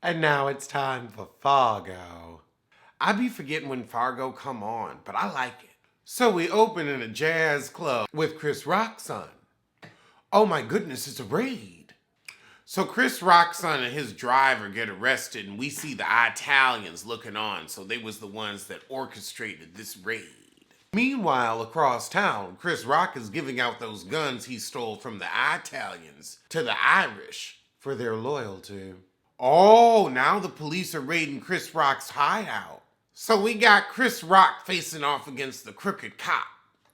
And now it's time for Fargo. I be forgetting when Fargo come on, but I like it. So we open in a jazz club with Chris Rock's son. Oh my goodness, it's a raid. So Chris Rock's son and his driver get arrested, and we see the Italians looking on, so they was the ones that orchestrated this raid. Meanwhile, across town, Chris Rock is giving out those guns he stole from the Italians to the Irish for their loyalty. Oh, now the police are raiding Chris Rock's hideout. So we got Chris Rock facing off against the crooked cop.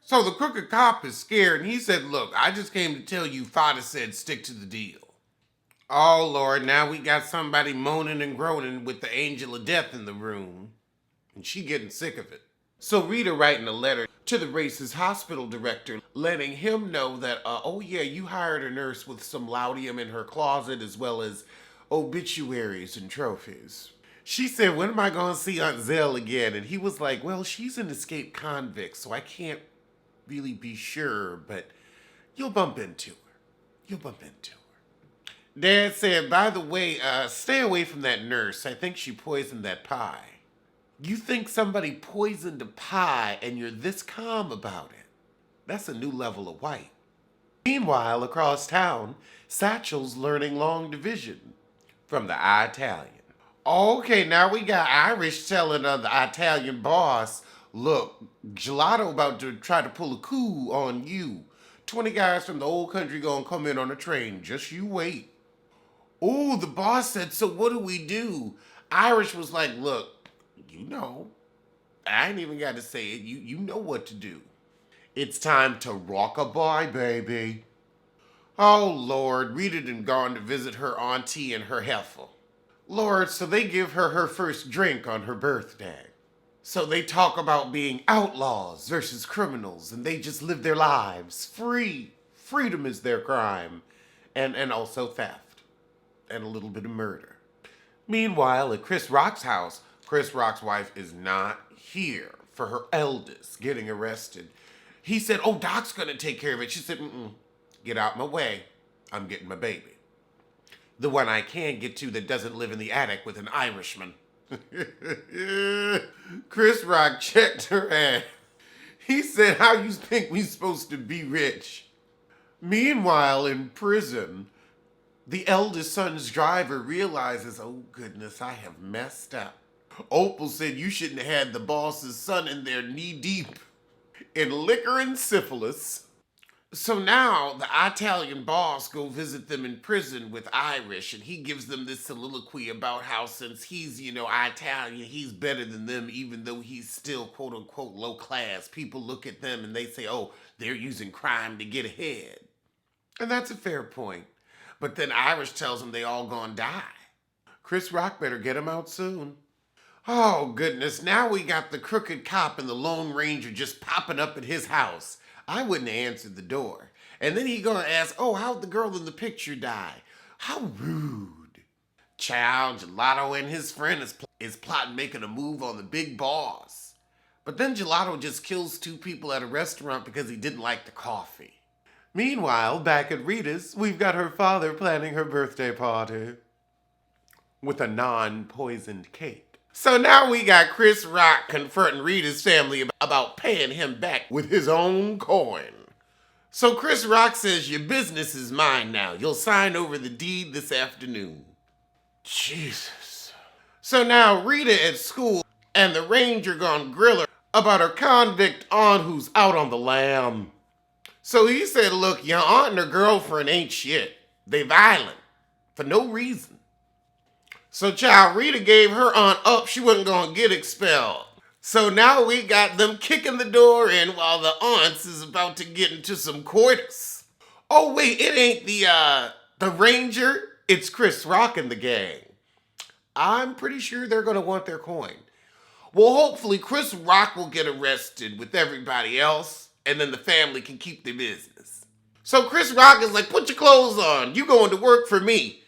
So the crooked cop is scared and he said, look, I just came to tell you Father said stick to the deal. Oh Lord, now we got somebody moaning and groaning with the angel of death in the room. And she getting sick of it. So Rita writing a letter to the racist hospital director, letting him know that, oh yeah, you hired a nurse with some laudanum in her closet as well as obituaries and trophies. She said, when am I going to see Aunt Zell again? And he was like, well, she's an escaped convict, so I can't really be sure, but you'll bump into her. You'll bump into her. Dad said, by the way, stay away from that nurse. I think she poisoned that pie. You think somebody poisoned a pie and you're this calm about it? That's a new level of white. Meanwhile, across town, Satchel's learning long division from the Italian. Okay, now we got Irish telling the Italian boss, look, Gelato about to try to pull a coup on you. 20 guys from the old country gonna come in on a train. Just you wait. Oh, the boss said, so what do we do? Irish was like, look, you know, I ain't even got to say it. You know what to do. It's time to rock-a-bye, baby. Oh, Lord, Rita done gone to visit her auntie and her heifer. Lord, so they give her her first drink on her birthday. So they talk about being outlaws versus criminals, and they just live their lives free. Freedom is their crime. And also theft. And a little bit of murder. Meanwhile, at Chris Rock's house, Chris Rock's wife is not here for her eldest getting arrested. He said, oh, Doc's gonna take care of it. She said, get out my way. I'm getting my baby. The one I can get to that doesn't live in the attic with an Irishman. Chris Rock checked her ass. He said, how you think we supposed to be rich? Meanwhile, in prison, the eldest son's driver realizes, oh goodness, I have messed up. Opal said you shouldn't have had the boss's son in there knee-deep in liquor and syphilis. So now the Italian boss go visit them in prison with Irish, and he gives them this soliloquy about how since he's, Italian, he's better than them, even though he's still quote-unquote low class. People look at them and they say, oh, they're using crime to get ahead. And that's a fair point. But then Irish tells them they all gonna die. Chris Rock better get him out soon. Oh, goodness, now we got the crooked cop and the Lone Ranger just popping up at his house. I wouldn't have answered the door. And then he gonna ask, oh, how'd the girl in the picture die? How rude. Child, Gelato and his friend is plotting making a move on the big boss. But then Gelato just kills two people at a restaurant because he didn't like the coffee. Meanwhile, back at Rita's, we've got her father planning her birthday party with a non-poisoned cake. So now we got Chris Rock confronting Rita's family about paying him back with his own coin. So Chris Rock says, your business is mine now. You'll sign over the deed this afternoon. Jesus. So now Rita at school and the ranger gone grill her about her convict aunt who's out on the lam. So he said, look, your aunt and her girlfriend ain't shit. They violent for no reason. So child, Rita gave her aunt up. She wasn't going to get expelled. So now we got them kicking the door in while the aunts is about to get into some coitus. Oh wait, it ain't the ranger. It's Chris Rock and the gang. I'm pretty sure they're going to want their coin. Well, hopefully Chris Rock will get arrested with everybody else, and then the family can keep their business. So Chris Rock is like, put your clothes on. You going to work for me.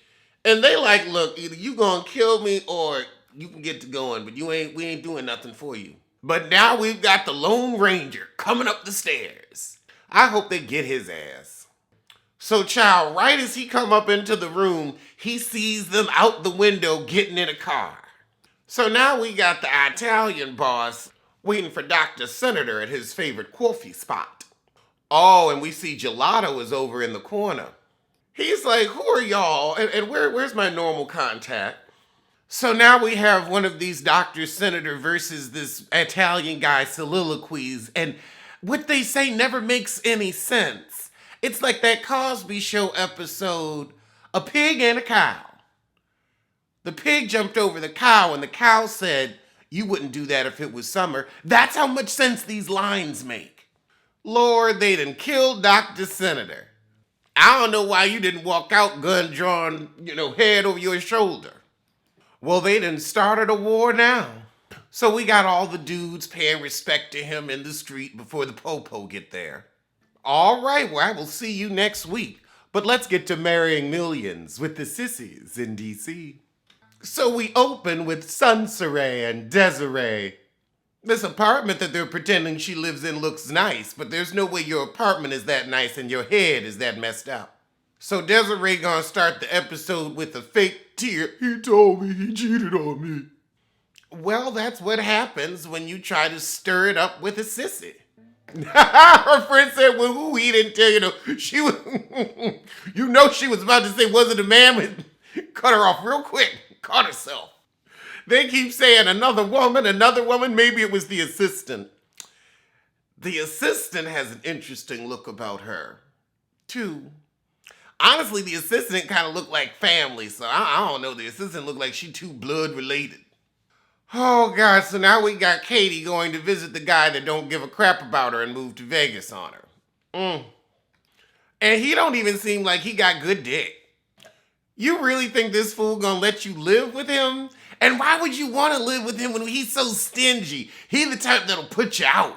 And they like, look, either you gonna kill me or you can get to going, but we ain't doing nothing for you. But now we've got the Lone Ranger coming up the stairs. I hope they get his ass. So child, right as he come up into the room, he sees them out the window getting in a car. So now we got the Italian boss waiting for Dr. Senator at his favorite coffee spot. Oh, and we see Gelato is over in the corner. He's like, who are y'all? And where's my normal contact? So now we have one of these Dr. Senator versus this Italian guy soliloquies, and what they say never makes any sense. It's like that Cosby Show episode, A Pig and a Cow. The pig jumped over the cow, and the cow said, you wouldn't do that if it was summer. That's how much sense these lines make. Lord, they done killed Dr. Senator. I don't know why you didn't walk out gun drawn, head over your shoulder. Well, they done started a war now. So we got all the dudes paying respect to him in the street before the popo get there. All right, well, I will see you next week. But let's get to marrying millions with the sissies in D.C. So we open with Sunsaray and Desiree. This apartment that they're pretending she lives in looks nice, but there's no way your apartment is that nice and your head is that messed up. So Desiree gonna start the episode with a fake tear. He told me he cheated on me. Well, that's what happens when you try to stir it up with a sissy. Her friend said, well, who he didn't tell you, she was, she was about to say, was it a man? But cut her off real quick, caught herself. They keep saying another woman, maybe it was the assistant. The assistant has an interesting look about her, too. Honestly, the assistant kind of looked like family, so I don't know. The assistant looked like she too blood related. Oh, God, so now we got Katie going to visit the guy that don't give a crap about her and move to Vegas on her. And he don't even seem like he got good dick. You really think this fool gonna let you live with him? And why would you want to live with him when he's so stingy? He's the type that'll put you out.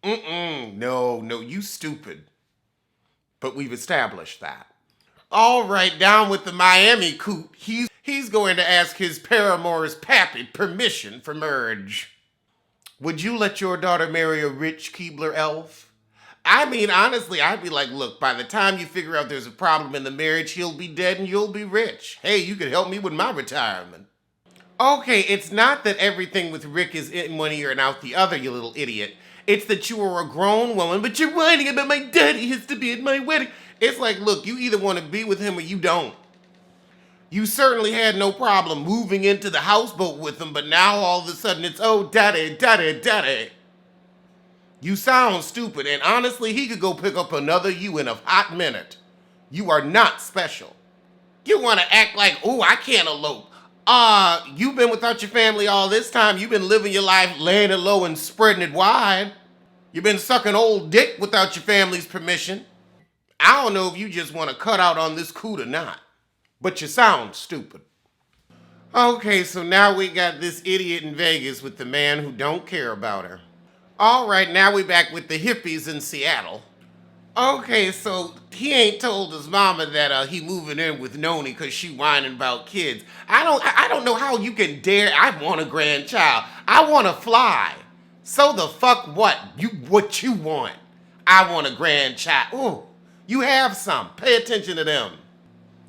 No, you stupid. But we've established that. All right, down with the Miami coot. He's going to ask his paramour's pappy permission for marriage. Would you let your daughter marry a rich Keebler elf? I mean, honestly, I'd be like, look, by the time you figure out there's a problem in the marriage, he'll be dead and you'll be rich. Hey, you could help me with my retirement. Okay, it's not that everything with Rick is in one ear and out the other, you little idiot. It's that you are a grown woman, but you're whining about my daddy has to be at my wedding. It's like, look, you either want to be with him or you don't. You certainly had no problem moving into the houseboat with him, but now all of a sudden it's, oh, daddy, daddy, daddy. You sound stupid, and honestly, he could go pick up another you in a hot minute. You are not special. You want to act like, oh, I can't elope. You've been without your family all this time. You've been living your life laying it low and spreading it wide. You've been sucking old dick without your family's permission. I don't know if you just want to cut out on this coot or not, but you sound stupid. Okay, so now we got this idiot in Vegas with the man who don't care about her. All right, now we back with the hippies in Seattle. Okay, so he ain't told his mama that he moving in with Noni because she whining about kids. I don't know how you can dare. I want a grandchild. I want to fly. So the fuck what? What you want? I want a grandchild. Ooh, you have some. Pay attention to them.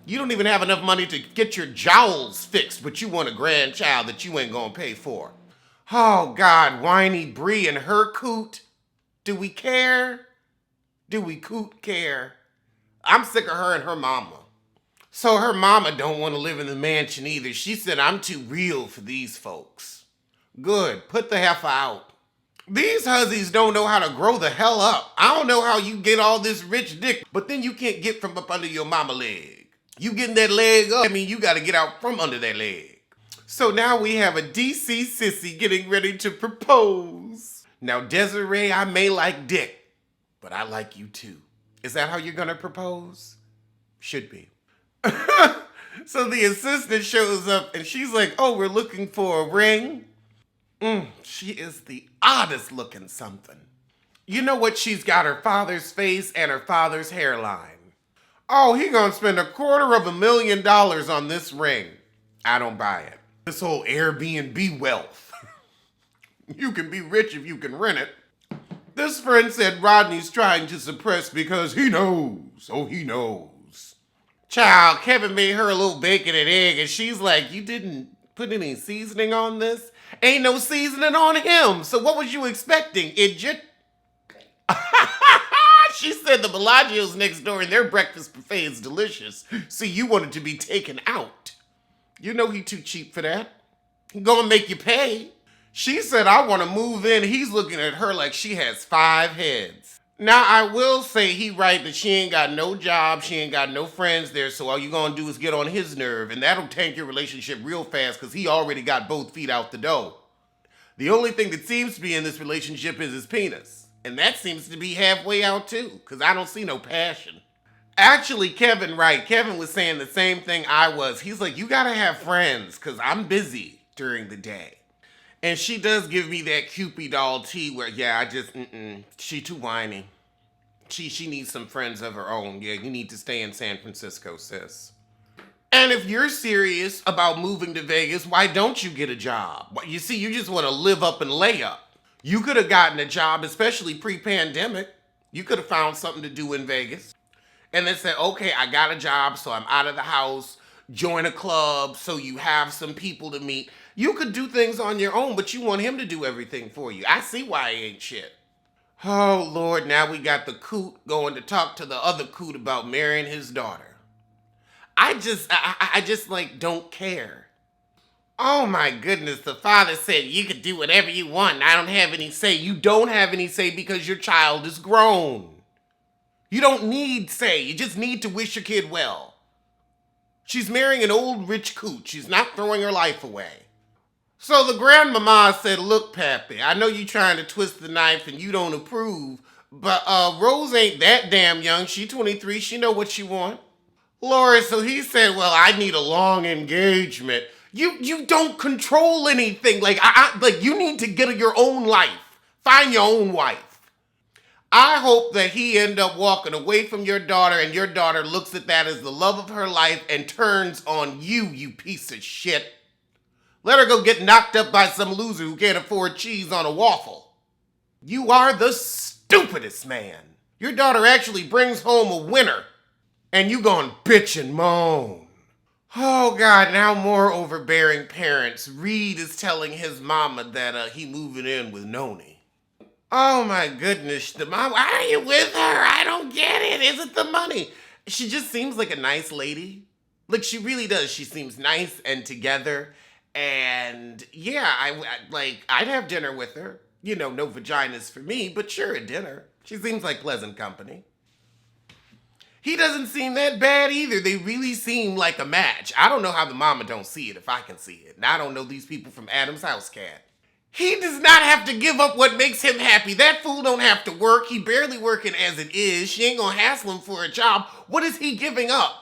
You don't even have enough money to get your jowls fixed, but you want a grandchild that you ain't gonna pay for. Oh God, whiny Bree and her coot. Do we care? Do we coot care? I'm sick of her and her mama. So her mama don't want to live in the mansion either. She said, I'm too real for these folks. Good, put the heifer out. These hussies don't know how to grow the hell up. I don't know how you get all this rich dick, but then you can't get from up under your mama leg. You getting that leg up, I mean, you gotta get out from under that leg. So now we have a DC sissy getting ready to propose. Now, Desiree, I may like dick, but I like you too. Is that how you're gonna propose? Should be. So the assistant shows up and she's like, oh, we're looking for a ring. She is the oddest looking something. You know what? She's got her father's face and her father's hairline. Oh, he gonna spend $250,000 on this ring. I don't buy it. This whole Airbnb wealth. You can be rich if you can rent it. This friend said Rodney's trying to suppress because he knows. Oh, he knows. Child, Kevin made her a little bacon and egg, and she's like, you didn't put any seasoning on this? Ain't no seasoning on him, so what was you expecting, idiot? She said the Bellagio's next door and their breakfast buffet is delicious, so you wanted to be taken out. You know he too cheap for that. He gonna make you pay. She said, I want to move in. He's looking at her like she has 5 heads. Now, I will say he right that she ain't got no job, she ain't got no friends there, so all you gonna do is get on his nerve, and that'll tank your relationship real fast because he already got both feet out the door. The only thing that seems to be in this relationship is his penis. And that seems to be halfway out too, because I don't see no passion. Actually, Kevin right. Kevin was saying the same thing I was. He's like, you gotta have friends, because I'm busy during the day. And she does give me that Cupid doll tea where, yeah, she too whiny. She needs some friends of her own. Yeah, you need to stay in San Francisco, sis. And if you're serious about moving to Vegas, why don't you get a job? You see, you just want to live up and lay up. You could have gotten a job, especially pre-pandemic. You could have found something to do in Vegas. And then said, okay, I got a job, so I'm out of the house. Join a club so you have some people to meet. You could do things on your own, but you want him to do everything for you. I see why he ain't shit. Oh, Lord, now we got the coot going to talk to the other coot about marrying his daughter. I just like, don't care. Oh, my goodness, the father said you could do whatever you want. I don't have any say. You don't have any say because your child is grown. You don't need say. You just need to wish your kid well. She's marrying an old rich coot. She's not throwing her life away. So the grandmama said, look, Pappy, I know you trying to twist the knife and you don't approve, but Rose ain't that damn young. She 23. She know what she want. Lord, so he said, well, I need a long engagement. You don't control anything. Like you need to get your own life. Find your own wife. I hope that he end up walking away from your daughter and your daughter looks at that as the love of her life and turns on you, you piece of shit. Let her go get knocked up by some loser who can't afford cheese on a waffle. You are the stupidest man. Your daughter actually brings home a winner. And you gonna bitch and moan. Oh God, now more overbearing parents. Reed is telling his mama that he moving in with Noni. Oh my goodness, the mom, why are you with her? I don't get it. Is it the money? She just seems like a nice lady. Like she really does. She seems nice and together. And yeah, I'd have dinner with her. You know, no vaginas for me, but sure, a dinner. She seems like pleasant company. He doesn't seem that bad either. They really seem like a match. I don't know how the mama don't see it if I can see it. And I don't know these people from Adam's House Cat. He does not have to give up what makes him happy. That fool don't have to work. He barely working as it is. She ain't gonna hassle him for a job. What is he giving up?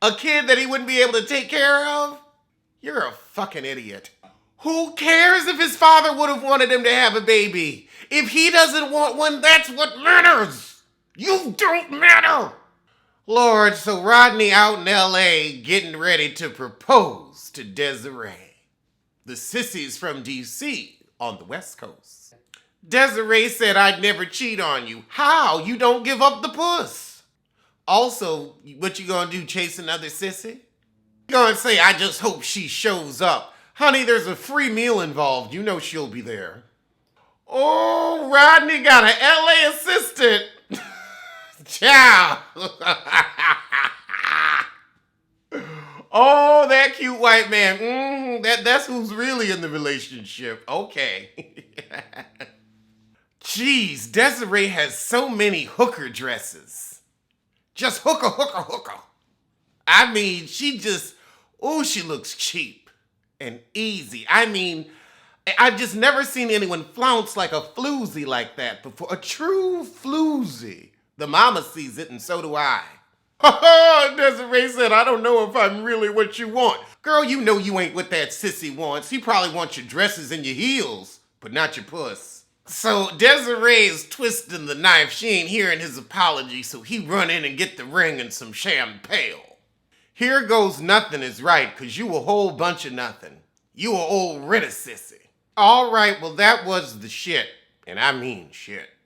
A kid that he wouldn't be able to take care of? You're a fucking idiot. Who cares if his father would have wanted him to have a baby? If he doesn't want one, that's what matters. You don't matter. Lord, so Rodney out in L.A. getting ready to propose to Desiree. The sissies from D.C. on the West Coast. Desiree said, I'd never cheat on you. How? You don't give up the puss. Also, what you gonna do, chase another sissy? You gonna say, I just hope she shows up. Honey, there's a free meal involved. You know she'll be there. Oh, Rodney got an L.A. assistant. Ciao. Oh, that cute white man. That's who's really in the relationship. Okay. Jeez, Desiree has so many hooker dresses. Just hooker. I mean, she looks cheap and easy. I mean, I've just never seen anyone flounce like a floozy like that before. A true floozy. The mama sees it and so do I. Desiree said, I don't know if I'm really what you want. Girl, you know you ain't what that sissy wants. He probably wants your dresses and your heels, but not your puss. So Desiree is twisting the knife. She ain't hearing his apology, so he run in and get the ring and some champagne. Here goes nothing is right, cause you a whole bunch of nothing. You a old rid of sissy. All right, well that was the shit, and I mean shit.